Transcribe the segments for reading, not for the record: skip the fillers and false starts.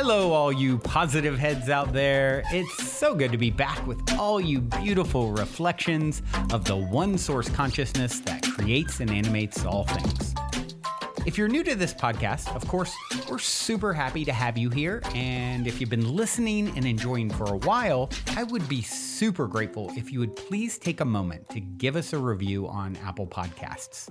Hello, all you positive heads out there. It's so good to be back with all you beautiful reflections of the one source consciousness that creates and animates all things. If you're new to this podcast, of course, we're super happy to have you here. And if you've been listening and enjoying for a while, I would be super grateful if you would please take a moment to give us a review on Apple Podcasts.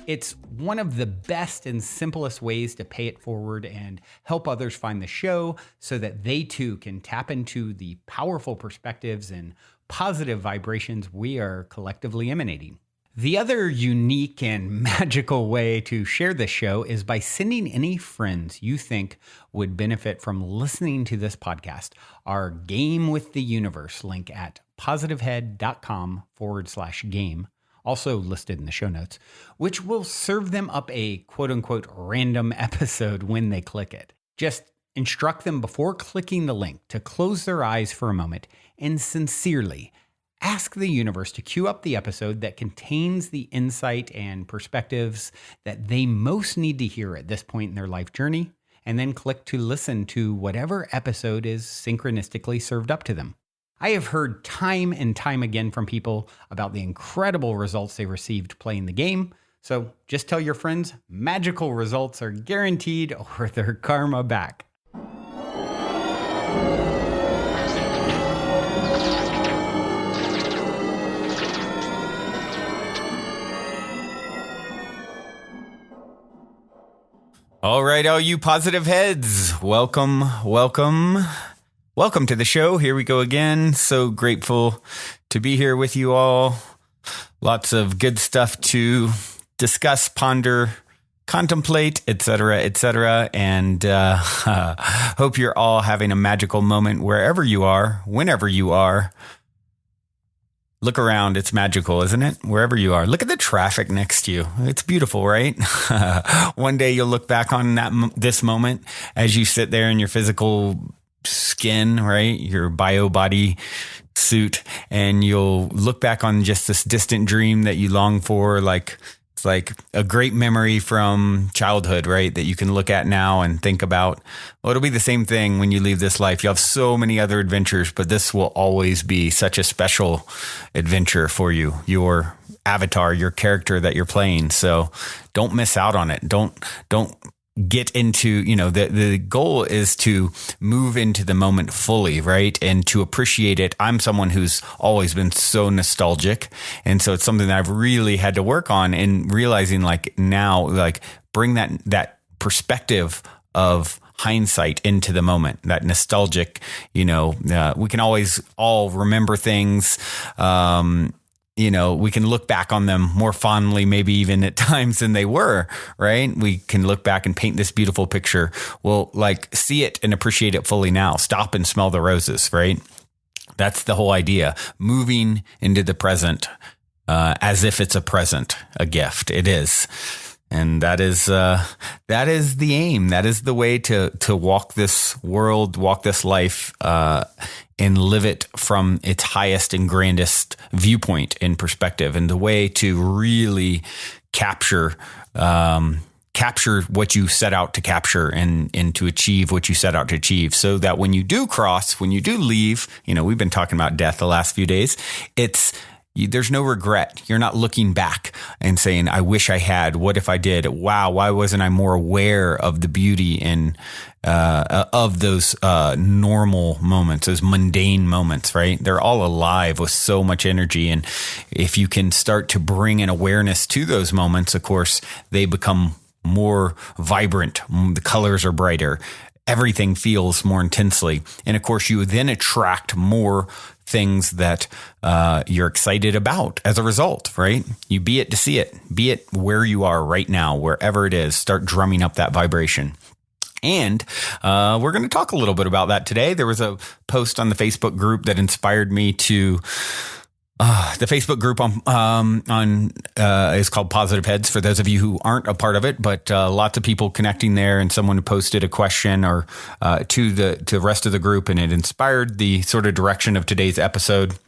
It's one of the best and simplest ways to pay it forward and help others find the show so that they too can tap into the powerful perspectives and positive vibrations we are collectively emanating. The other unique and magical way to share this show is by sending any friends you think would benefit from listening to this podcast our Game with the Universe link at positivehead.com/game. Also listed in the show notes, which will serve them up a quote-unquote random episode when they click it. Just instruct them before clicking the link to close their eyes for a moment and sincerely ask the universe to cue up the episode that contains the insight and perspectives that they most need to hear at this point in their life journey, and then click to listen to whatever episode is synchronistically served up to them. I have heard time and time again from people about the incredible results they received playing the game. So just tell your friends magical results are guaranteed or their karma back. All right, all you positive heads, welcome to the show. Here we go again. So grateful to be here with you all. Lots of good stuff to discuss, ponder, contemplate, etc. And hope you're all having a magical moment wherever you are, whenever you are. Look around. It's magical, isn't it? Wherever you are. Look at the traffic next to you. It's beautiful, right? One day you'll look back on this moment as you sit there in your physical skin, right? Your bio body suit, and you'll look back on just this distant dream that you long for, like it's like a great memory from childhood, right? That you can look at now and think about. Well, it'll be the same thing when you leave this life. You have so many other adventures, but this will always be such a special adventure for you, your avatar, your character that you're playing. So don't miss out on it. Don't get into, the goal is to move into the moment fully, right? And to appreciate it. I'm someone who's always been so nostalgic. And so it's something that I've really had to work on, and realizing now, bring that perspective of hindsight into the moment, that nostalgic, we can always all remember things, we can look back on them more fondly, maybe even at times than they were, right? We can look back and paint this beautiful picture. Well, see it and appreciate it fully now. Stop and smell the roses, right? That's the whole idea. Moving into the present as if it's a present, a gift. It is. And that is the aim. That is the way to walk this world, walk this life, and live it from its highest and grandest viewpoint and perspective. And the way to really capture what you set out to capture and to achieve what you set out to achieve, so that when you do leave, we've been talking about death the last few days. There's no regret. You're not looking back and saying, I wish I had. What if I did? Wow, why wasn't I more aware of the beauty and of those normal moments, those mundane moments, right? They're all alive with so much energy. And if you can start to bring an awareness to those moments, of course, they become more vibrant. The colors are brighter. Everything feels more intensely. And of course, you then attract more things that you're excited about as a result, right? You be it to see it. Be it where you are right now, wherever it is. Start drumming up that vibration. And we're going to talk a little bit about that today. There was a post on the Facebook group that inspired me to the Facebook group is called Positive Heads, for those of you who aren't a part of it, but lots of people connecting there, and someone posted a question or to the rest of the group, and it inspired the sort of direction of today's episode.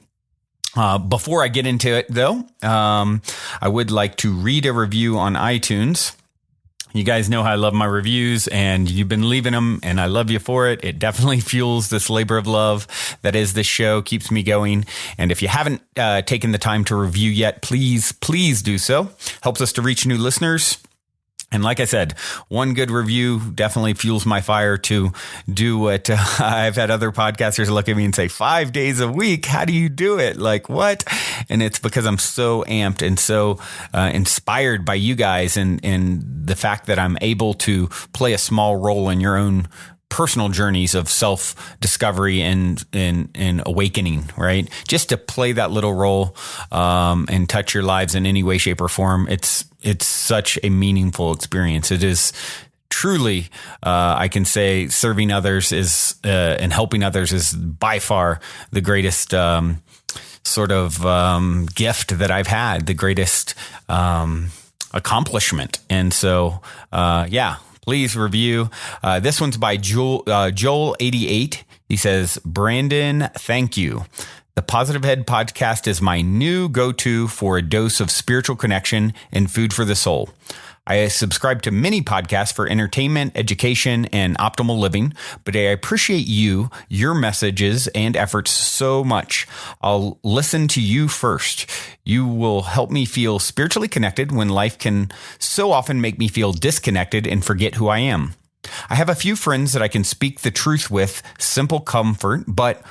Before I get into it, though, I would like to read a review on iTunes. You guys know how I love my reviews, and you've been leaving them, and I love you for it. It definitely fuels this labor of love that is this show, keeps me going. And if you haven't taken the time to review yet, please do so. Helps us to reach new listeners. And like I said, one good review definitely fuels my fire to do what I've had other podcasters look at me and say, 5 days a week. How do you do it? Like what? And it's because I'm so amped and so inspired by you guys and the fact that I'm able to play a small role in your own personal journeys of self-discovery and awakening, right? Just to play that little role and touch your lives in any way, shape, or form. It's such a meaningful experience. It is truly, I can say, serving others is and helping others is by far the greatest sort of gift that I've had, the greatest accomplishment. And so, please review. This one's by Joel88. He says, Brandon, thank you. The Positive Head podcast is my new go-to for a dose of spiritual connection and food for the soul. I subscribe to many podcasts for entertainment, education, and optimal living, but I appreciate your messages and efforts so much. I'll listen to you first. You will help me feel spiritually connected when life can so often make me feel disconnected and forget who I am. I have a few friends that I can speak the truth with, simple comfort, but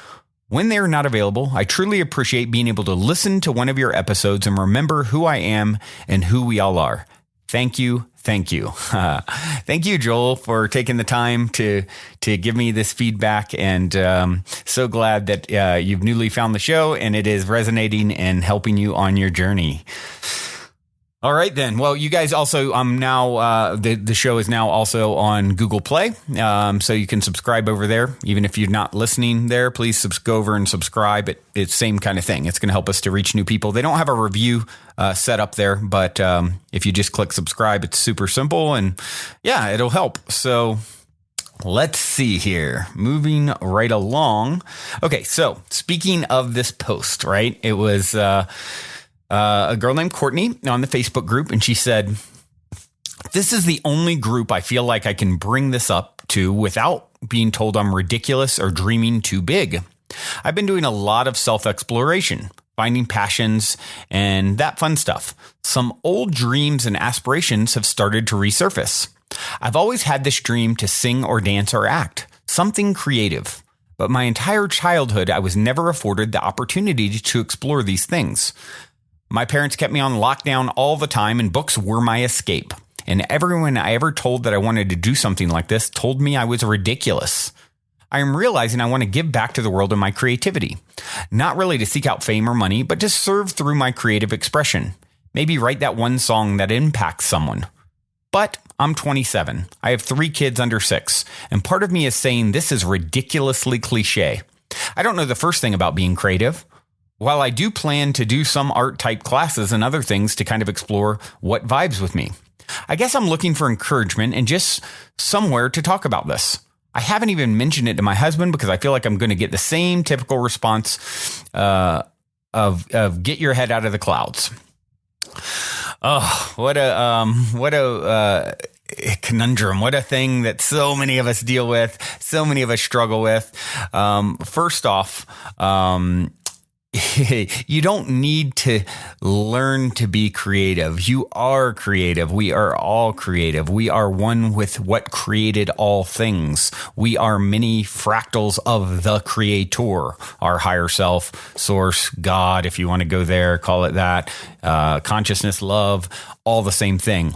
when they are not available, I truly appreciate being able to listen to one of your episodes and remember who I am and who we all are. Thank you. Thank you. Thank you, Joel, for taking the time to give me this feedback. And so glad that you've newly found the show and it is resonating and helping you on your journey. All right, then. Well, you guys also, I'm now, the show is now also on Google Play. So you can subscribe over there. Even if you're not listening there, please go over and subscribe. It's same kind of thing. It's going to help us to reach new people. They don't have a review set up there, but if you just click subscribe, it's super simple and yeah, it'll help. So let's see here. Moving right along. Okay. So speaking of this post, right, it was, a girl named Courtney on the Facebook group, and she said, this is the only group I feel like I can bring this up to without being told I'm ridiculous or dreaming too big. I've been doing a lot of self-exploration, finding passions and that fun stuff. Some old dreams and aspirations have started to resurface. I've always had this dream to sing or dance or act, something creative. But my entire childhood, I was never afforded the opportunity to explore these things. My parents kept me on lockdown all the time, and books were my escape. And everyone I ever told that I wanted to do something like this told me I was ridiculous. I am realizing I want to give back to the world in my creativity. Not really to seek out fame or money, but to serve through my creative expression. Maybe write that one song that impacts someone. But I'm 27. I have 3 kids under 6. And part of me is saying this is ridiculously cliche. I don't know the first thing about being creative. While I do plan to do some art type classes and other things to kind of explore what vibes with me, I guess I'm looking for encouragement and just somewhere to talk about this. I haven't even mentioned it to my husband because I feel like I'm going to get the same typical response of get your head out of the clouds. Oh, what a conundrum. What a thing that so many of us deal with, so many of us struggle with. First off, you don't need to learn to be creative. You are creative. We are all creative. We are one with what created all things. We are many fractals of the creator, our higher self, source, God, if you want to go there, call it that, consciousness, love, all the same thing.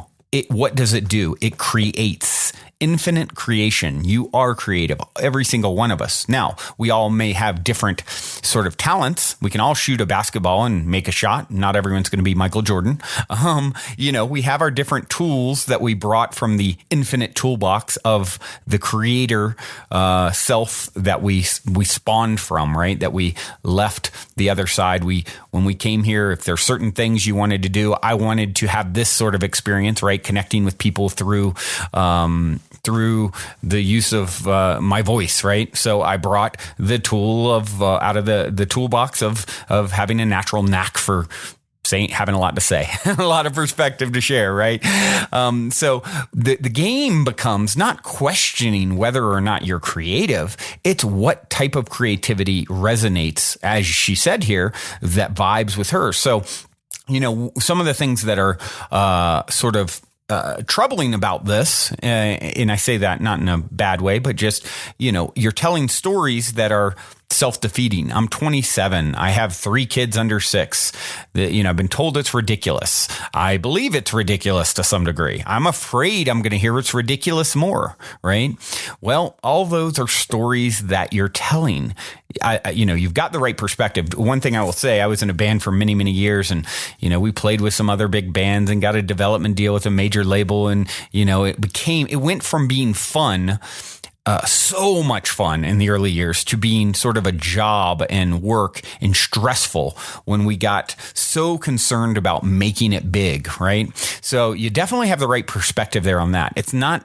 What does it do? It creates. Infinite creation. You are creative, every single one of us. Now, we all may have different sort of talents. We can all shoot a basketball and make a shot. Not everyone's going to be Michael Jordan. We have our different tools that we brought from the infinite toolbox of the creator self that we spawned from, right? That we left the other side. When we came here, if there's certain things you wanted to do, I wanted to have this sort of experience, right? Connecting with people through the use of my voice, right? So I brought the tool of out of the toolbox of having a natural knack for having a lot to say, a lot of perspective to share, right? So the game becomes not questioning whether or not you're creative. It's what type of creativity resonates, as she said here, that vibes with her. So, some of the things that are sort of troubling about this, and I say that not in a bad way, but just, you're telling stories that are self-defeating. I'm 27. I have 3 kids under 6. I've been told it's ridiculous. I believe it's ridiculous to some degree. I'm afraid I'm going to hear it's ridiculous more, right? Well, all those are stories that you're telling. You've got the right perspective. One thing I will say, I was in a band for many, many years, and, we played with some other big bands and got a development deal with a major label. And, it went from being fun, so much fun in the early years, to being sort of a job and work and stressful when we got so concerned about making it big, right? So you definitely have the right perspective there on that. It's not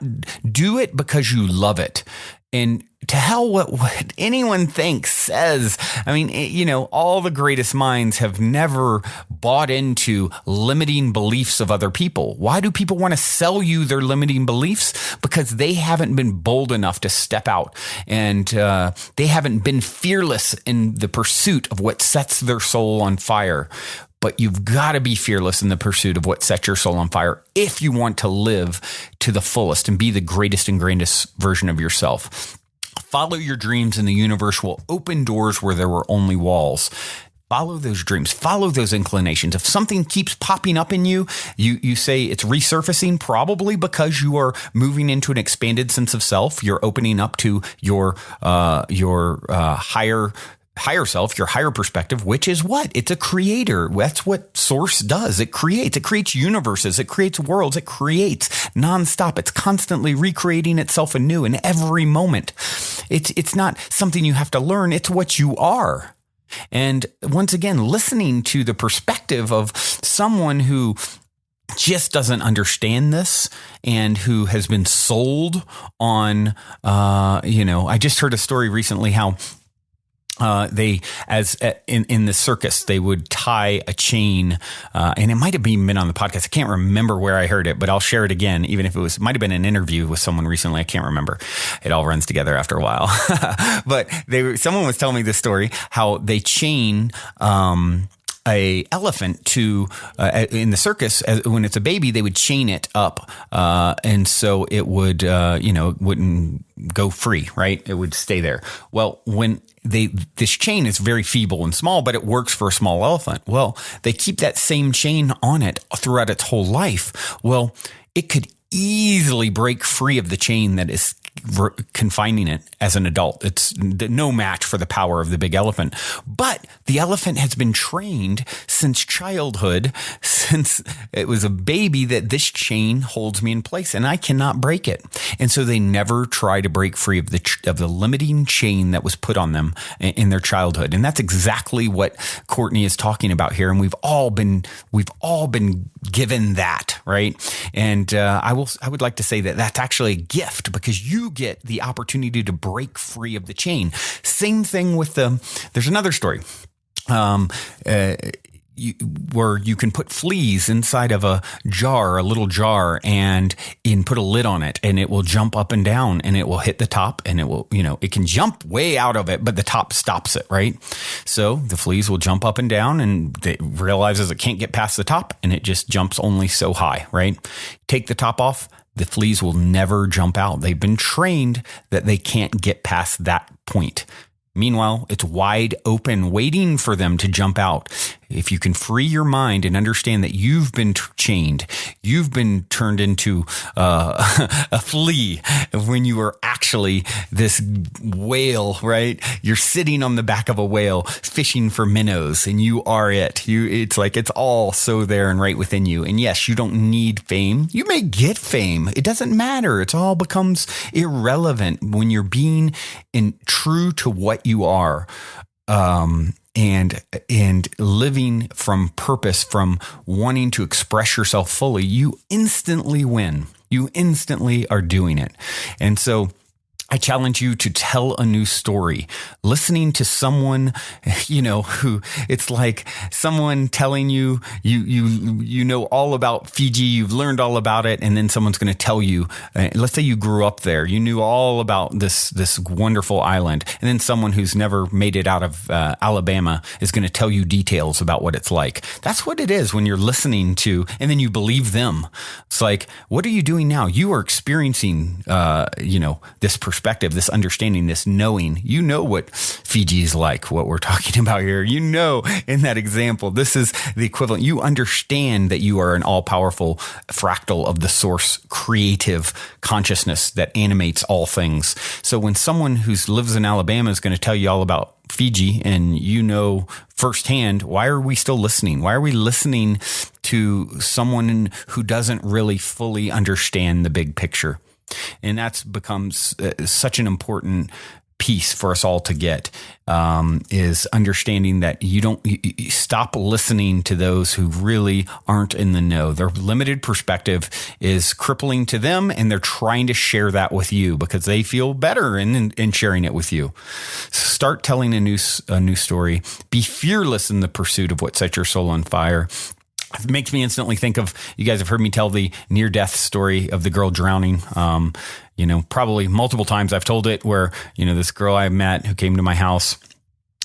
do it because you love it. And to hell what anyone thinks, says. I mean, all the greatest minds have never bought into limiting beliefs of other people. Why do people want to sell you their limiting beliefs? Because they haven't been bold enough to step out, and they haven't been fearless in the pursuit of what sets their soul on fire. But you've got to be fearless in the pursuit of what sets your soul on fire if you want to live to the fullest and be the greatest and grandest version of yourself. Follow your dreams, and the universe will open doors where there were only walls. Follow those dreams. Follow those inclinations. If something keeps popping up in you, you say it's resurfacing, probably because you are moving into an expanded sense of self. You're opening up to your higher self, your higher perspective, which is what? It's a creator. That's what Source does. It creates universes. It creates worlds. It creates nonstop. It's constantly recreating itself anew in every moment. It's not something you have to learn. It's what you are. And once again, listening to the perspective of someone who just doesn't understand this and who has been sold on, I just heard a story recently how in the circus, they would tie a chain, and it might have been on the podcast. I can't remember where I heard it, but I'll share it again, even if it might have been an interview with someone recently. I can't remember. It all runs together after a while. But someone was telling me this story, how they chain, a elephant to in the circus, when it's a baby, they would chain it up, and so it would it wouldn't go free, right? It would stay there. Well, when this chain is very feeble and small, but it works for a small elephant. Well, they keep that same chain on it throughout its whole life. Well, it could easily break free of the chain that is confining it as an adult. It's no match for the power of the big elephant. But the elephant has been trained since childhood, since it was a baby, that this chain holds me in place and I cannot break it. And so they never try to break free of the limiting chain that was put on them in their childhood. And that's exactly what Courtney is talking about here. And we've all been given that, right? And I would like to say that that's actually a gift, because you get the opportunity to break free of the chain. Same thing with there's another story. Where you can put fleas inside of a little jar, and put a lid on it, and it will jump up and down, and it will hit the top, and it will, it can jump way out of it, but the top stops it, right? So the fleas will jump up and down, and it realizes it can't get past the top, and it just jumps only so high, right? Take the top off, the fleas will never jump out. They've been trained that they can't get past that point. Meanwhile, it's wide open, waiting for them to jump out. If you can free your mind and understand that you've been chained, you've been turned into a flea when you are actually this whale, right? You're sitting on the back of a whale fishing for minnows, and you are it. It's like it's all so there and right within you. And yes, you don't need fame. You may get fame. It doesn't matter. It all becomes irrelevant when you're being true to what you are. And living from purpose, from wanting to express yourself fully, you instantly win. You instantly are doing it. And so I challenge you to tell a new story. Listening to someone, who it's like someone telling you, you know all about Fiji, you've learned all about it, and then someone's going to tell you, let's say you grew up there, you knew all about this wonderful island, and then someone who's never made it out of Alabama is going to tell you details about what it's like. That's what it is when you're listening to, and then you believe them. It's like, what are you doing now? You are experiencing, this perspective, this understanding, this knowing. You know what Fiji is like, what we're talking about here. You know, in that example, this is the equivalent. You understand that you are an all-powerful fractal of the source creative consciousness that animates all things. So when someone who lives in Alabama is going to tell you all about Fiji and you know firsthand, why are we still listening? Why are we listening to someone who doesn't really fully understand the big picture? And that becomes such an important piece for us all to get, is understanding that you stop listening to those who really aren't in the know. Their limited perspective is crippling to them, and they're trying to share that with you because they feel better in sharing it with you. Start telling a new story. Be fearless in the pursuit of what sets your soul on fire. It makes me instantly think of, you guys have heard me tell the near-death story of the girl drowning. Probably multiple times I've told it, where, this girl I met who came to my house,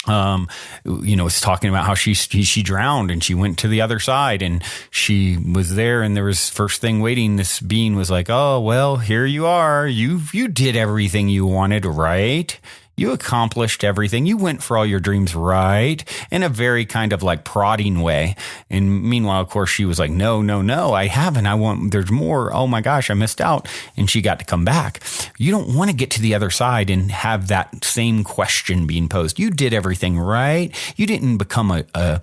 was talking about how she drowned and she went to the other side and she was there, and there was first thing waiting. This being was like, oh, well, here you are. You did everything you wanted, right? You accomplished everything. You went for all your dreams, right? In a very kind of like prodding way. And meanwhile, of course, she was like, no, I haven't. There's more. Oh my gosh, I missed out. And she got to come back. You don't want to get to the other side and have that same question being posed. You did everything right. You didn't become a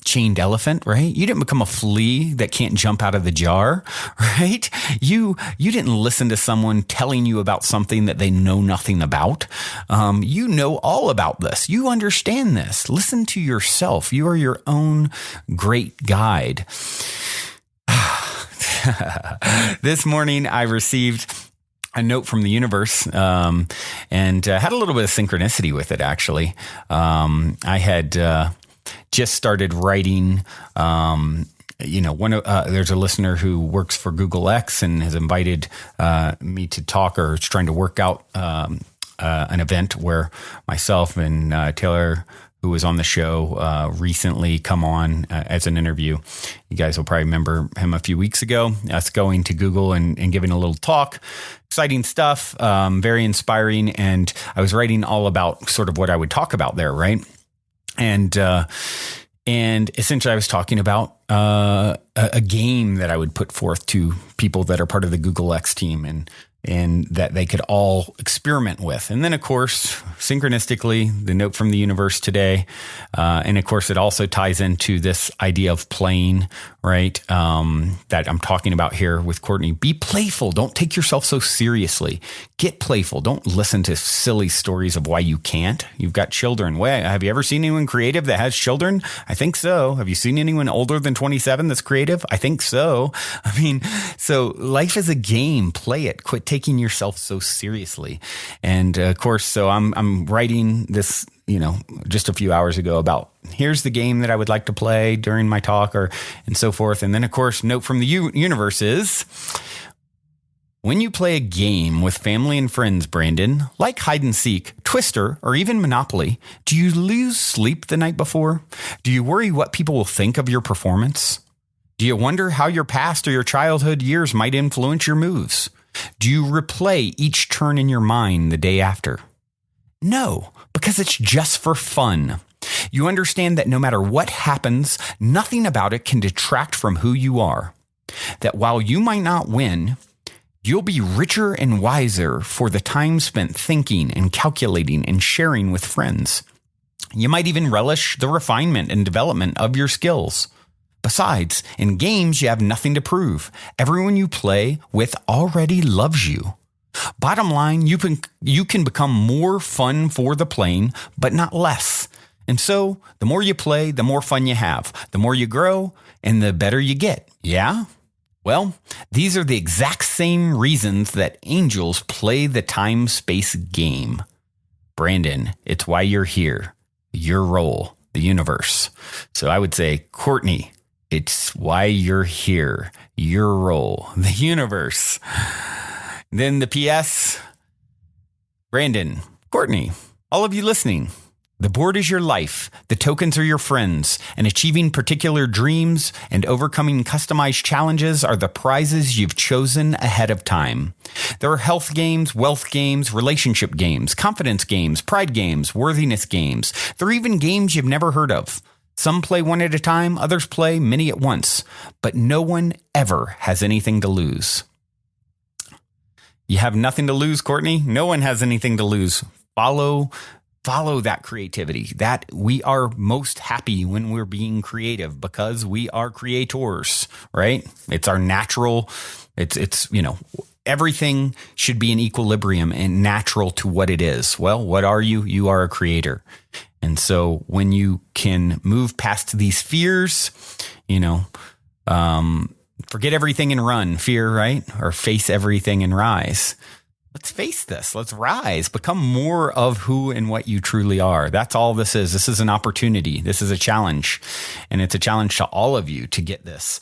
chained elephant, right? You didn't become a flea that can't jump out of the jar, right? You didn't listen to someone telling you about something that they know nothing about. You know all about this. You understand this. Listen to yourself. You are your own great guide. This morning I received a note from the universe, and had a little bit of synchronicity with it, actually. I had just started writing, there's a listener who works for Google X and has invited me to talk, or is trying to work out an event where myself and Taylor, who was on the show recently, come on as an interview. You guys will probably remember him a few weeks ago, us going to Google and giving a little talk. Exciting stuff, very inspiring. And I was writing all about sort of what I would talk about there, right? And essentially I was talking about a game that I would put forth to people that are part of the Google X team, and that they could all experiment with. And then, of course, synchronistically, the note from the universe today. And of course, it also ties into this idea of playing, right? That I'm talking about here with Courtney. Be playful. Don't take yourself so seriously. Get playful. Don't listen to silly stories of why you can't. You've got children. Have you ever seen anyone creative that has children? I think so. Have you seen anyone older than 27 that's creative? I think so. I mean, so life is a game. Play it. Quit taking yourself so seriously. And of course, so I'm writing this, just a few hours ago about, here's the game that I would like to play during my talk, and so forth. And then, of course, note from the universe is, when you play a game with family and friends, Brandon, like hide and seek, Twister, or even Monopoly, do you lose sleep the night before? Do you worry what people will think of your performance? Do you wonder how your past or your childhood years might influence your moves? Do you replay each turn in your mind the day after? No, because it's just for fun. You understand that no matter what happens, nothing about it can detract from who you are. That while you might not win, you'll be richer and wiser for the time spent thinking and calculating and sharing with friends. You might even relish the refinement and development of your skills. Besides, in games, you have nothing to prove. Everyone you play with already loves you. Bottom line, you can become more fun for the playing, but not less. And so, the more you play, the more fun you have. The more you grow, and the better you get. Yeah? Well, these are the exact same reasons that angels play the time-space game. Brandon, it's why you're here. Your role, the universe. So I would say, Courtney, it's why you're here. Your role, the universe. Then the PS, Brandon, Courtney, all of you listening. The board is your life, the tokens are your friends, and achieving particular dreams and overcoming customized challenges are the prizes you've chosen ahead of time. There are health games, wealth games, relationship games, confidence games, pride games, worthiness games. There are even games you've never heard of. Some play one at a time, others play many at once, but no one ever has anything to lose. You have nothing to lose, Courtney. No one has anything to lose. Follow that creativity. That we are most happy when we're being creative because we are creators, right? It's our natural, it's everything should be in equilibrium and natural to what it is. Well, what are you? You are a creator. And so when you can move past these fears, forget everything and run, fear, right? Or face everything and rise. Let's face this. Let's rise. Become more of who and what you truly are. That's all this is. This is an opportunity. This is a challenge. And it's a challenge to all of you to get this.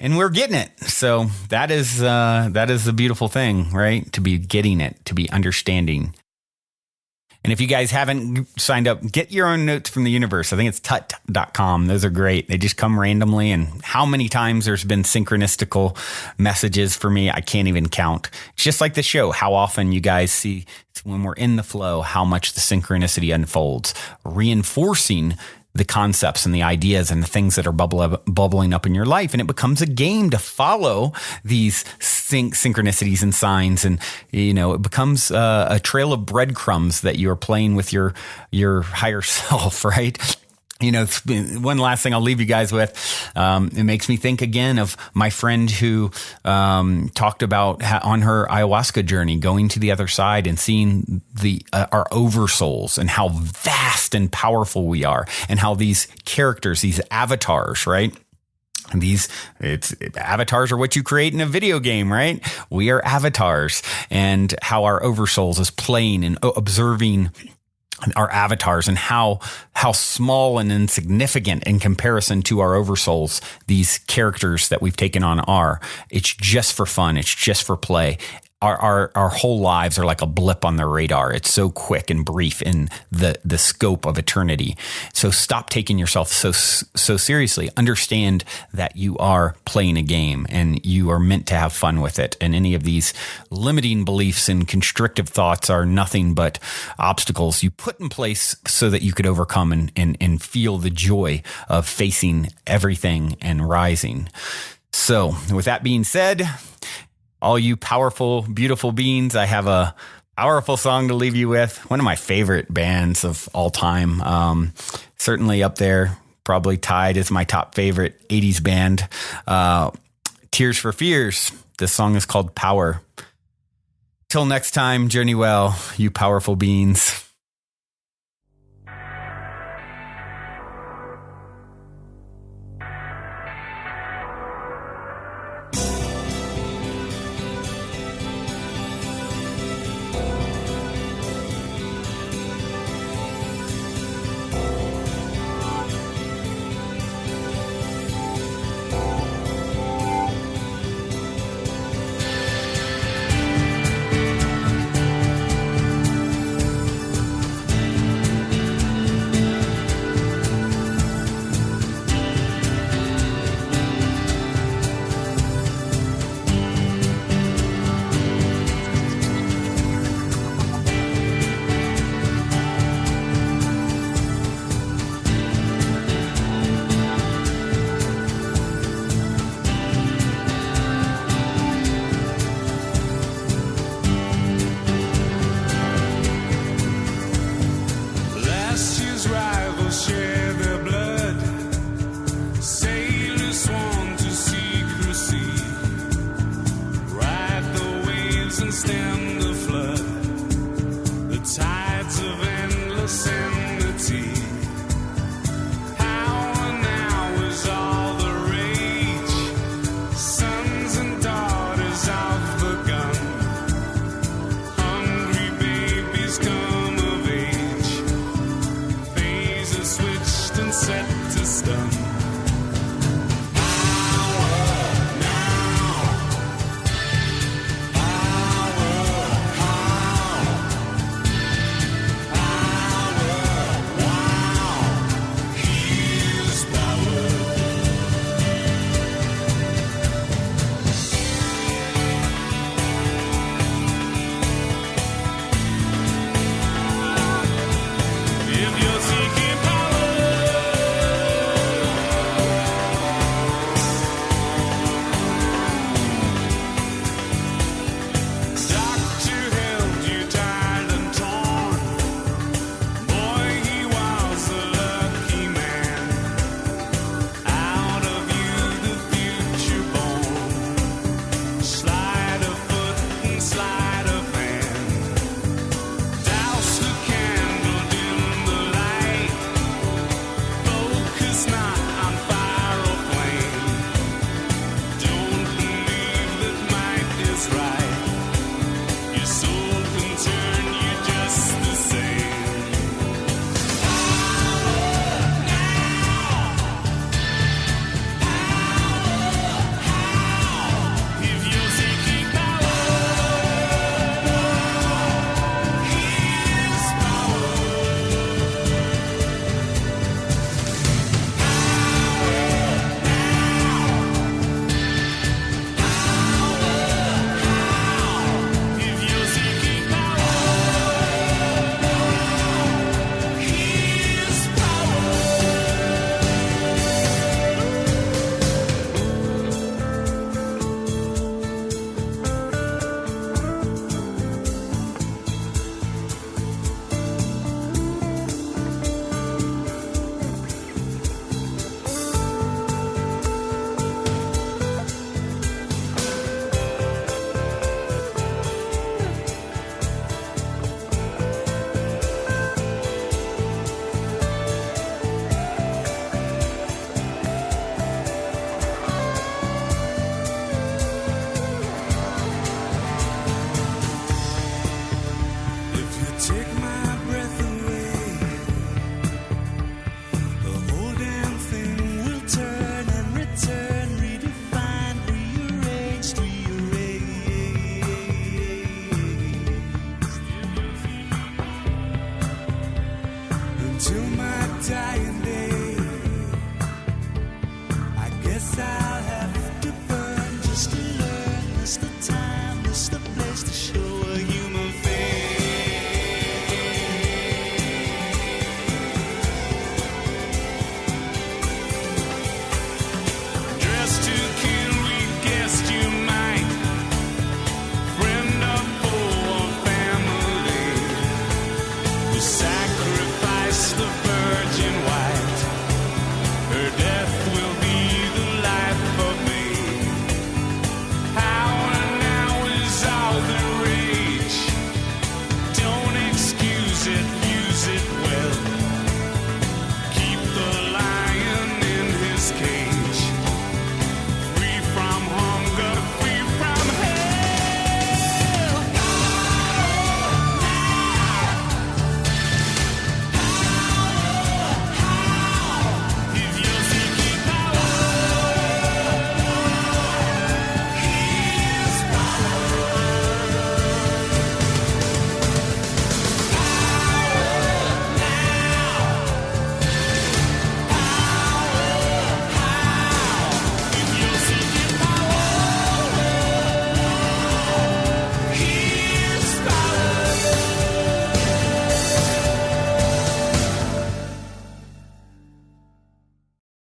And we're getting it. So that is the beautiful thing, right? To be getting it, to be understanding. And if you guys haven't signed up, get your own notes from the universe. I think it's tut.com. Those are great. They just come randomly. And how many times there's been synchronistical messages for me, I can't even count. It's just like the show, how often you guys see when we're in the flow, how much the synchronicity unfolds, reinforcing the concepts and the ideas and the things that are bubbling up in your life. And it becomes a game to follow these synchronicities and signs. And, it becomes a trail of breadcrumbs that you're playing with your higher self, right? One last thing I'll leave you guys with. It makes me think again of my friend who talked about on her ayahuasca journey, going to the other side and seeing our oversouls and how vast and powerful we are, and how these characters, these avatars, right? Avatars are what you create in a video game, right? We are avatars, and how our oversouls is playing and observing our avatars, and how small and insignificant in comparison to our oversouls these characters that we've taken on are. It's just for fun. It's just for play. Our whole lives are like a blip on the radar. It's so quick and brief in the scope of eternity. So stop taking yourself so seriously. Understand that you are playing a game and you are meant to have fun with it. And any of these limiting beliefs and constrictive thoughts are nothing but obstacles you put in place so that you could overcome and feel the joy of facing everything and rising. So with that being said, all you powerful, beautiful beings, I have a powerful song to leave you with. One of my favorite bands of all time. Certainly up there, probably tied as my top favorite 80s band. Tears for Fears. This song is called Power. Till next time, journey well, you powerful beings.